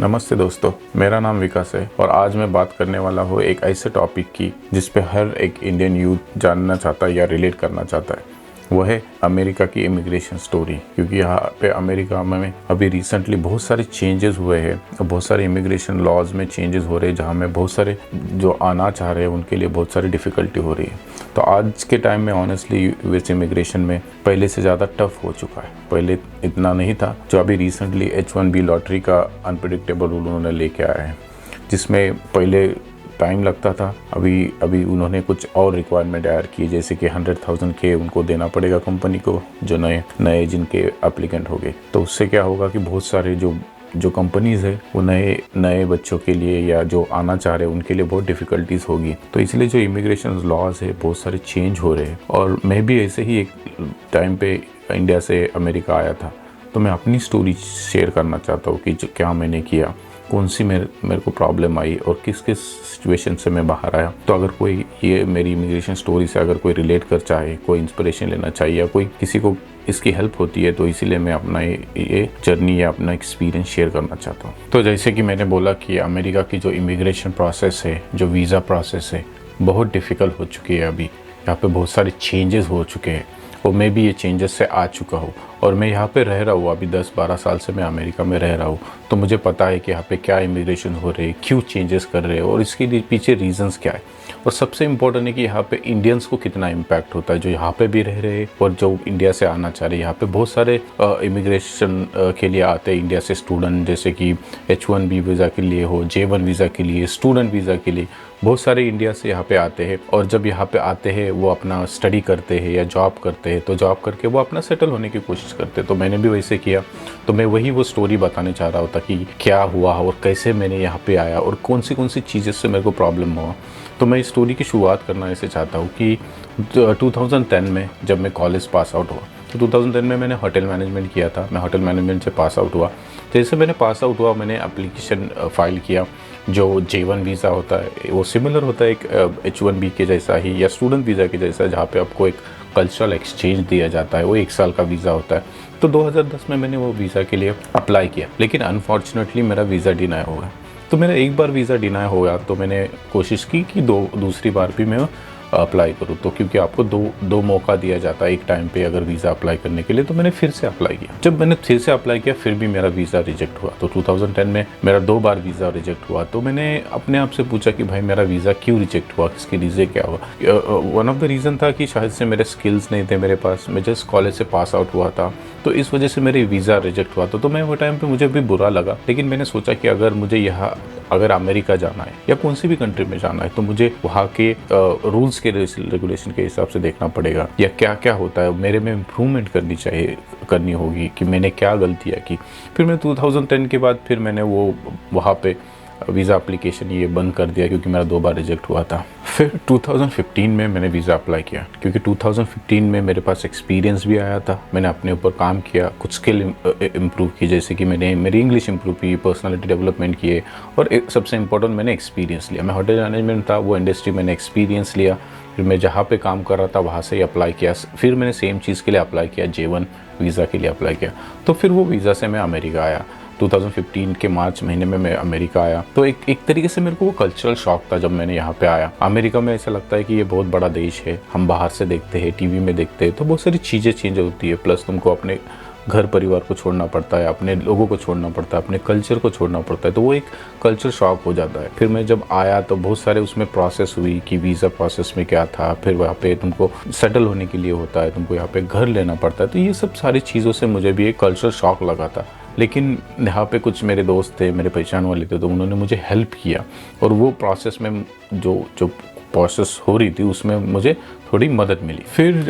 नमस्ते दोस्तों, मेरा नाम विकास है और आज मैं बात करने वाला हूँ एक ऐसे टॉपिक की जिस पे हर एक इंडियन यूथ जानना चाहता है या रिलेट करना चाहता है। वह है अमेरिका की इमिग्रेशन स्टोरी। क्योंकि यहाँ पे अमेरिका में अभी रिसेंटली बहुत सारे चेंजेस हुए हैं और बहुत सारे इमिग्रेशन लॉज में चेंजेस हो रहे हैं, जहाँ में बहुत सारे जो आना चाह रहे हैं उनके लिए बहुत सारी डिफ़िकल्टी हो रही है। तो आज के टाइम में ऑनेस्टली यूएस इमिग्रेशन में पहले से ज़्यादा टफ हो चुका है। पहले इतना नहीं था, जो अभी रिसेंटली H-1B लॉटरी का अनप्रेडिक्टेबल रूल उन्होंने लेके आया है, जिसमें पहले टाइम लगता था। अभी उन्होंने कुछ और रिक्वायरमेंट ऐड की, जैसे कि 100,000 के उनको देना पड़ेगा कंपनी को, जो नए जिनके एप्लीकेंट हो गए। तो उससे क्या होगा कि बहुत सारे जो कंपनीज़ है वो नए बच्चों के लिए या जो आना चाह रहे हैं उनके लिए बहुत डिफ़िकल्टीज़ होगी। तो इसलिए जो इमिग्रेशन लॉज है बहुत सारे चेंज हो रहे हैं। और मैं भी ऐसे ही एक टाइम पे इंडिया से अमेरिका आया था, तो मैं अपनी स्टोरी शेयर करना चाहता हूँ कि क्या मैंने किया, कौन सी मेरे को प्रॉब्लम आई और किस किस सिचुएशन से मैं बाहर आया। तो अगर कोई ये मेरी इमिग्रेशन स्टोरी से अगर कोई रिलेट कर चाहे, कोई इंस्पिरेशन लेना चाहिए या कोई किसी को इसकी हेल्प होती है, तो इसीलिए मैं अपना ये जर्नी या अपना एक्सपीरियंस शेयर करना चाहता हूँ। तो जैसे कि मैंने बोला कि अमेरिका की जो इमिग्रेशन प्रोसेस है, जो वीज़ा प्रोसेस है, बहुत डिफ़िकल्ट हो चुकी है। अभी यहाँ पे बहुत सारे चेंजेस हो चुके हैं और मैं भी ये चेंजेस से आ चुका हूँ और मैं यहाँ पे रह रहा हूँ। अभी 10-12 साल से मैं अमेरिका में रह रहा हूँ, तो मुझे पता है कि यहाँ पे क्या इमिग्रेशन हो रही है, क्यों चेंजेस कर रहे हैं और इसके पीछे रीजंस क्या है। और सबसे इम्पोर्टेंट है कि यहाँ पे इंडियंस को कितना इम्पैक्ट होता है, जो यहाँ पे भी रह रहे हैं और जो इंडिया से आना चाह रहे हैं। यहाँ पे बहुत सारे इमिग्रेशन के लिए आते हैं इंडिया से स्टूडेंट, जैसे कि H-1B वीज़ा के लिए हो, J-1 वीज़ा के लिए, स्टूडेंट वीज़ा के लिए बहुत सारे इंडिया से यहाँ पे आते हैं। और जब यहाँ पे आते हैं वो अपना स्टडी करते हैं या जॉब करते हैं, तो जॉब करके वो अपना सेटल होने की कोशिश करते हैं। तो मैंने भी वैसे किया। तो मैं वो स्टोरी बताने चाह रहा होता कि क्या हुआ और कैसे मैंने यहाँ पे आया और कौन सी चीज़ें से मेरे को प्रॉब्लम हुआ। तो मैं इस स्टोरी की शुरुआत करना ऐसे चाहता हूँ कि 2010 में जब मैं कॉलेज पास आउट हुआ, तो 2010 में मैंने होटल मैनेजमेंट किया था। मैं होटल मैनेजमेंट से पास आउट हुआ। जैसे मैंने पास आउट हुआ, मैंने एप्लीकेशन फ़ाइल किया। जो J-1 वीज़ा होता है वो सिमिलर होता है एक H-1B के जैसा ही या स्टूडेंट वीज़ा के जैसा, जहाँ पे आपको एक कल्चरल एक्सचेंज दिया जाता है। वो 1 साल का वीज़ा होता है। तो 2010 में मैंने वो वीज़ा के लिए अप्लाई किया, लेकिन अनफॉर्चुनेटली मेरा वीज़ा डिनाई हो गया। तो मेरा एक बार वीज़ा डिनाई हो गया, तो मैंने कोशिश की कि दूसरी बार भी मैं अप्लाई करूँ। तो क्योंकि आपको दो मौका दिया जाता है एक टाइम पे अगर वीज़ा अप्लाई करने के लिए, तो मैंने फिर से अप्लाई किया। जब मैंने फिर से अप्लाई किया फिर भी मेरा वीज़ा रिजेक्ट हुआ। तो 2010 में मेरा 2 बार वीज़ा रिजेक्ट हुआ। तो मैंने अपने आप से पूछा कि भाई मेरा वीज़ा क्यों रिजेक्ट हुआ, इसकी रीज़न क्या हुआ। वन ऑफ द रीज़न था कि शायद से मेरे स्किल्स नहीं थे मेरे पास, मैं जस्ट कॉलेज से पास आउट हुआ था, तो इस वजह से मेरी वीज़ा रिजेक्ट हुआ। तो मैं वो टाइम पे मुझे भी बुरा लगा, लेकिन मैंने सोचा कि अगर मुझे अगर अमेरिका जाना है या कौन सी भी कंट्री में जाना है, तो मुझे वहाँ के रूल्स के रेगुलेशन के हिसाब से देखना पड़ेगा या क्या क्या होता है, मेरे में इम्प्रूवमेंट करनी होगी कि मैंने क्या गलतियाँ की। फिर मैं 2010 के बाद फिर मैंने वहाँ पे वीज़ा एप्लीकेशन ये बंद कर दिया, क्योंकि मेरा 2 बार रिजेक्ट हुआ था। फिर 2015 में मैंने वीज़ा अप्लाई किया, क्योंकि 2015 में मेरे पास एक्सपीरियंस भी आया था। मैंने अपने ऊपर काम किया, कुछ स्किल इम्प्रूव की, जैसे कि मैंने मेरी इंग्लिश इम्प्रूव की, पर्सनालिटी डेवलपमेंट किए और सबसे इम्पोर्टेंट मैंने एक्सपीरियंस लिया। मैं होटल मैनेजमेंट था, वो इंडस्ट्री मैंने एक्सपीरियंस लिया। फिर मैं जहाँ पे काम कर रहा था वहाँ से ही अप्लाई किया। फिर मैंने सेम चीज़ के लिए अप्लाई किया, J-1 वीज़ा के लिए अप्लाई किया। तो फिर वो वीज़ा से मैं अमेरिका आया। 2015 के मार्च महीने में मैं अमेरिका आया। तो एक तरीके से मेरे को वो कल्चरल शॉक था जब मैंने यहाँ पे आया। अमेरिका में ऐसा लगता है कि ये बहुत बड़ा देश है, हम बाहर से देखते हैं, टीवी में देखते हैं, तो बहुत सारी चीज़ें चेंज होती है। प्लस तुमको अपने घर परिवार को छोड़ना पड़ता है, अपने लोगों को छोड़ना पड़ता है, अपने कल्चर को छोड़ना पड़ता है। तो वो एक कल्चर शॉक हो जाता है। फिर मैं जब आया तो बहुत सारे उसमें प्रोसेस हुई कि वीज़ा प्रोसेस में क्या था, फिर वहाँ पे तुमको सेटल होने के लिए होता है, तुमको यहाँ पे घर लेना पड़ता है। तो ये सब सारी चीज़ों से मुझे भी एक कल्चर शॉक लगा था। लेकिन यहाँ पे कुछ मेरे दोस्त थे, मेरे पहचान वाले थे, तो उन्होंने मुझे हेल्प किया और वो प्रोसेस में जो प्रोसेस हो रही थी उसमें मुझे थोड़ी मदद मिली। फिर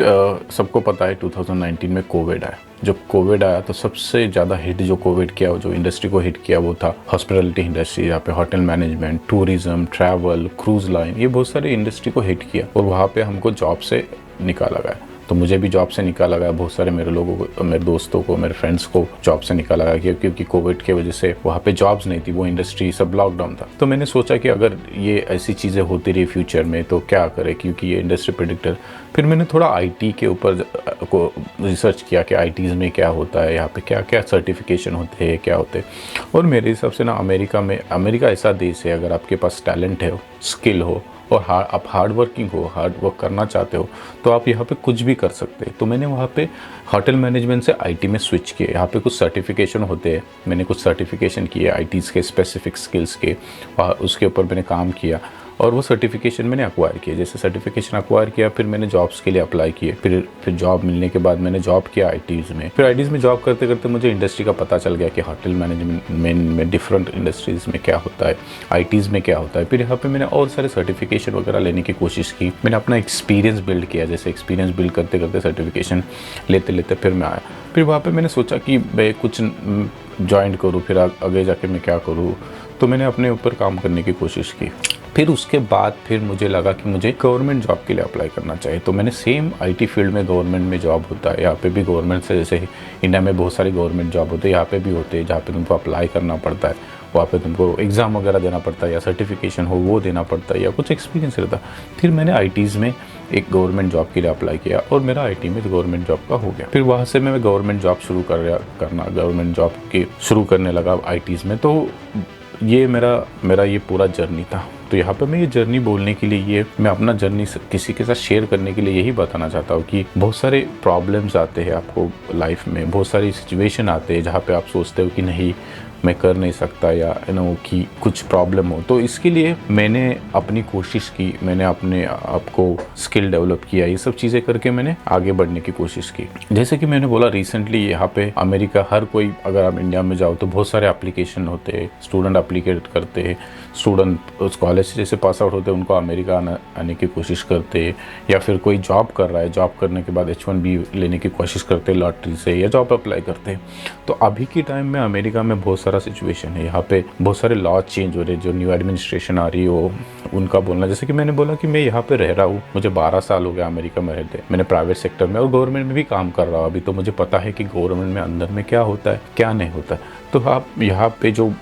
सबको पता है 2019 में कोविड आया। जब कोविड आया तो सबसे ज़्यादा हिट जो कोविड किया, जो इंडस्ट्री को हिट किया, वो था हॉस्पिटैलिटी इंडस्ट्री, यहाँ पे hotel management, tourism, travel, cruise line, ये बहुत सारे इंडस्ट्री को हिट किया और वहाँ पे हमको जॉब से निकाला गया। तो मुझे भी जॉब से निकाला गया, बहुत सारे मेरे लोगों को, मेरे दोस्तों को, मेरे फ्रेंड्स को जॉब से निकाला गया क्योंकि कोविड के वजह से वहाँ पे जॉब्स नहीं थी, वो इंडस्ट्री सब लॉकडाउन था। तो मैंने सोचा कि अगर ये ऐसी चीज़ें होती रही फ्यूचर में तो क्या करें, क्योंकि ये इंडस्ट्री प्रेडिक्टर। फिर मैंने थोड़ा आईटी के ऊपर को रिसर्च किया कि आईटीज़ में क्या होता है, यहाँ पे क्या क्या सर्टिफिकेशन होते हैं, क्या होते हैं। और मेरे हिसाब से ना अमेरिका ऐसा देश है, अगर आपके पास टैलेंट है, स्किल हो और आप हार्ड वर्किंग हो, हार्ड वर्क करना चाहते हो, तो आप यहाँ पे कुछ भी कर सकते हैं। तो मैंने वहाँ पे होटल मैनेजमेंट से आईटी में स्विच किए। यहाँ पे कुछ सर्टिफिकेशन होते हैं, मैंने कुछ सर्टिफिकेशन किए आईटीज़ के स्पेसिफिक स्किल्स के, और उसके ऊपर मैंने काम किया और वो सर्टिफिकेशन मैंने अक्वायर किया। जैसे सर्टिफिकेशन अक्वायर किया, फिर मैंने जॉब्स के लिए अप्लाई किए। फिर जॉब मिलने के बाद मैंने जॉब किया आईटीज़ में। फिर आईटीज़ में जॉब करते करते मुझे इंडस्ट्री का पता चल गया कि होटल मैनेजमेंट में डिफरेंट इंडस्ट्रीज़ में क्या होता है, आईटीज़ में क्या होता है। फिर यहाँ पे मैंने और सारे सर्टिफिकेशन वगैरह लेने की कोशिश की। मैंने अपना एक्सपीरियंस बिल्ड किया। जैसे एक्सपीरियंस बिल्ड करते करते सर्टिफिकेशन लेते लेते फिर मैं आया। फिर वहाँ पर मैंने सोचा कि मैं कुछ ज्वाइन करूँ, फिर आगे जाके मैं क्या करूँ। तो मैंने अपने ऊपर काम करने की कोशिश की। फिर उसके बाद फिर मुझे लगा कि मुझे गवर्नमेंट जॉब के लिए अप्लाई करना चाहिए। तो मैंने सेम आईटी फील्ड में गवर्नमेंट में जॉब होता है, यहाँ पे भी गवर्नमेंट से, जैसे इंडिया में बहुत सारी गवर्नमेंट जॉब होते हैं, यहाँ पे भी होते हैं, जहाँ पे तुमको अप्लाई करना पड़ता है, वहाँ पे तुमको एग्ज़ाम वगैरह देना पड़ता है, या सर्टिफिकेशन हो वो देना पड़ता है, या कुछ एक्सपीरियंस रहता है। फिर मैंने आईटीज़ में एक गवर्नमेंट जॉब के लिए अप्लाई किया और मेरा आईटी में गवर्नमेंट जॉब का हो गया। फिर वहाँ से मैं गवर्नमेंट जॉब गवर्नमेंट जॉब की शुरू करने लगा आईटीज़ में। तो ये मेरा ये पूरा जर्नी था। तो यहाँ पे मैं ये जर्नी बोलने के लिए, मैं अपना जर्नी किसी के साथ शेयर करने के लिए यही बताना चाहता हूँ कि बहुत सारे प्रॉब्लम्स आते हैं आपको लाइफ में, बहुत सारी सिचुएशन आते हैं जहाँ पे आप सोचते हो कि नहीं मैं कर नहीं सकता, या कि कुछ प्रॉब्लम हो। तो इसके लिए मैंने अपनी कोशिश की, मैंने अपने आप को स्किल डेवलप किया, ये सब चीज़ें करके मैंने आगे बढ़ने की कोशिश की। जैसे कि मैंने बोला रिसेंटली यहाँ पे अमेरिका, हर कोई, अगर आप इंडिया में जाओ तो बहुत सारे एप्लीकेशन होते हैं, स्टूडेंट एप्लीकेट करते हैं, स्टूडेंट उस कॉलेज से जैसे पास आउट होते हैं उनको अमेरिका आने की कोशिश करते हैं, या फिर कोई जॉब कर रहा है, जॉब करने के बाद H1B लेने की कोशिश करते हैं लॉटरी से, या जॉब अप्लाई करते हैं। तो अभी के टाइम में अमेरिका में बहुत सारा सिचुएशन है, यहाँ पे बहुत सारे लॉ चेंज हो रहे हैं, जो न्यू एडमिनिस्ट्रेशन आ रही हो उनका बोलना। जैसे कि मैंने बोला कि मैं यहाँ पे रह रहा हूँ, मुझे 12 साल हो गया अमेरिका में रहते, मैंने प्राइवेट सेक्टर में और गवर्नमेंट में भी काम कर रहा हूँ अभी। तो मुझे पता है कि गवर्नमेंट में अंदर में क्या होता है, क्या नहीं होता है। तो आप यहाँ पे जो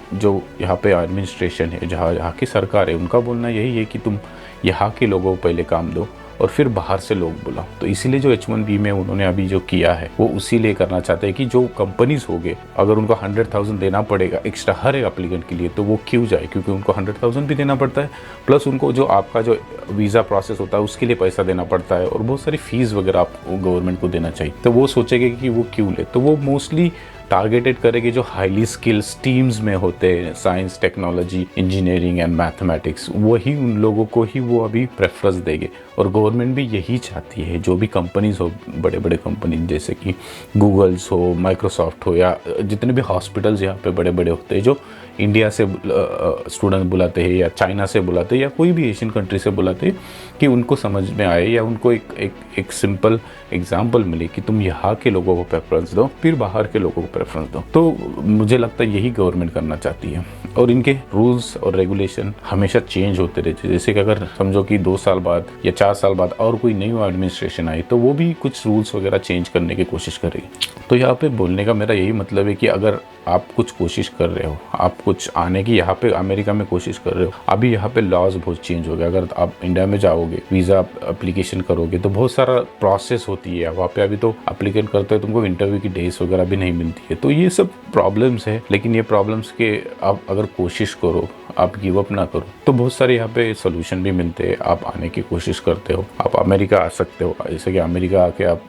यहाँ पे एडमिनिस्ट्रेशन है, जहाँ यहाँ की सरकार है, उनका बोलना यही है कि तुम यहाँ के लोगों को पहले काम दो और फिर बाहर से लोग बुलाओ। तो इसीलिए जो H1B में उन्होंने अभी जो किया है वो उसी लिए करना चाहते हैं कि जो कंपनीज हो गए, अगर उनको 100,000 देना पड़ेगा एक्स्ट्रा हर एक एप्लीकेंट के लिए, तो वो क्यों जाए, क्योंकि उनको 100,000 भी देना पड़ता है, प्लस उनको जो आपका जो वीज़ा प्रोसेस होता है उसके लिए पैसा देना पड़ता है, और बहुत सारी फीस वगैरह आपको गवर्नमेंट को देना चाहिए। तो वो सोचेंगे कि वो क्यों ले। तो वो मोस्टली टारगेटेड करेंगे जो हाईली स्किल्ड टीम्स में होते हैं, science, technology, engineering and mathematics, वही उन लोगों को ही वो अभी प्रेफरेंस देंगे। और गवर्नमेंट भी यही चाहती है, जो भी कंपनीज हो, बड़े बड़े कंपनी जैसे कि गूगल्स हो, माइक्रोसॉफ्ट हो, या जितने भी हॉस्पिटल्स यहाँ पे बड़े बड़े होते हैं, जो इंडिया से स्टूडेंट बुलाते हैं या चाइना से बुलाते हैं या कोई भी एशियन कंट्री से बुलाते हैं, कि उनको समझ में आए या उनको एक सिंपल एग्जाम्पल मिले कि तुम यहाँ के लोगों को प्रेफरेंस दो, फिर बाहर के लोगों को प्रेफरेंस दो। तो मुझे लगता है यही गवर्नमेंट करना चाहती है। और इनके रूल्स और रेगुलेशन हमेशा चेंज होते रहते हैं। जैसे कि अगर समझो कि 2 साल बाद या 4 साल बाद और कोई नई एडमिनिस्ट्रेशन आई, तो वो भी कुछ रूल्स वगैरह चेंज करने की कोशिश करेगी। तो यहाँ पे बोलने का मेरा यही मतलब है कि अगर आप कुछ कोशिश कर रहे हो, आप कुछ आने की यहाँ पे अमेरिका में कोशिश कर रहे हो, अभी यहाँ पे लॉज बहुत चेंज हो गया। अगर आप इंडिया में जाओगे, वीज़ा एप्लीकेशन करोगे, तो बहुत सारा प्रोसेस होती है वहाँ पे। अभी तो एप्लीकेट करते हैं, तुमको इंटरव्यू की डेट्स वगैरह भी नहीं मिलती है। तो ये सब प्रॉब्लम्स है, लेकिन ये प्रॉब्लम्स के आप अगर कोशिश करो, आप गिव अप ना करो, तो बहुत सारे यहाँ पे सोल्यूशन भी मिलते हैं। आप आने की कोशिश करते हो, आप अमेरिका आ सकते हो। जैसे कि अमेरिका आके आप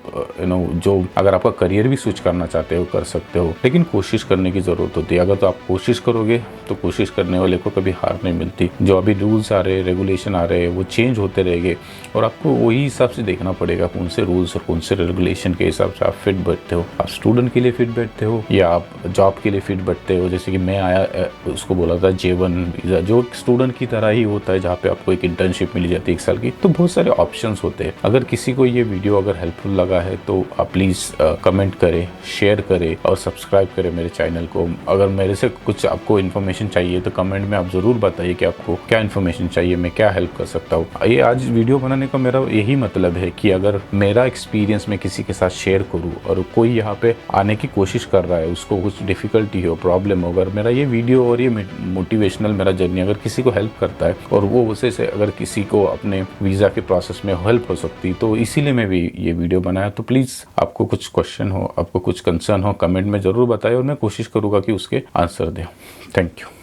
जो अगर आपका करियर भी स्विच करना चाहते हो कर सकते हो, लेकिन कोशिश करने की ज़रूरत होती है। अगर तो आप कोशिश करोगे तो कोशिश करने वाले को कभी हार नहीं मिलती। जो अभी रूल्स आ रहे हैं, रेगुलेशन आ रहे हैं, वो चेंज होते रहेंगे और आपको वही हिसाब से देखना पड़ेगा कौन से रूल्स और कौन से रेगुलेशन के हिसाब से आप फिट बैठते हो। आप स्टूडेंट के लिए फिट बैठते बैठते हो या आप जॉब के लिए फिट बैठते हो, जैसे कि मैं आया उसको बोला था J1 वीज़ा, जो स्टूडेंट की तरह ही होता है, जहाँ पे आपको एक इंटर्नशिप मिल जाती है 1 साल की। तो बहुत सारे ऑप्शंस होते हैं। अगर किसी को ये वीडियो अगर हेल्पफुल लगा है तो आप प्लीज़ कमेंट करें, शेयर करें और सब्सक्राइब करें मेरे चैनल को। अगर मेरे से कुछ आपको इन्फॉर्मेशन चाहिए तो कमेंट में आप ज़रूर बताइए कि आपको क्या इन्फॉर्मेशन चाहिए, मैं क्या हेल्प कर सकता हूँ। ये आज वीडियो बनाने का मेरा यही मतलब है कि अगर मेरा एक्सपीरियंस मैं किसी के साथ शेयर करूँ और कोई यहाँ पे आने की कोशिश कर रहा है, उसको कुछ डिफ़िकल्टी हो, प्रॉब्लम हो, अगर मेरा ये वीडियो और ये मोटिवेशनल मेरा जर्नी अगर किसी को हेल्प करता है और वो उसे से अगर किसी को अपने वीज़ा के प्रोसेस में हेल्प हो सकती, तो इसीलिए मैं भी ये वीडियो बनाया। तो प्लीज़ आपको कुछ क्वेश्चन हो, आपको कुछ कंसर्न हो, कमेंट में ज़रूर बताएं और मैं कोशिश करूँगा कि उसके आंसर दें। Thank you.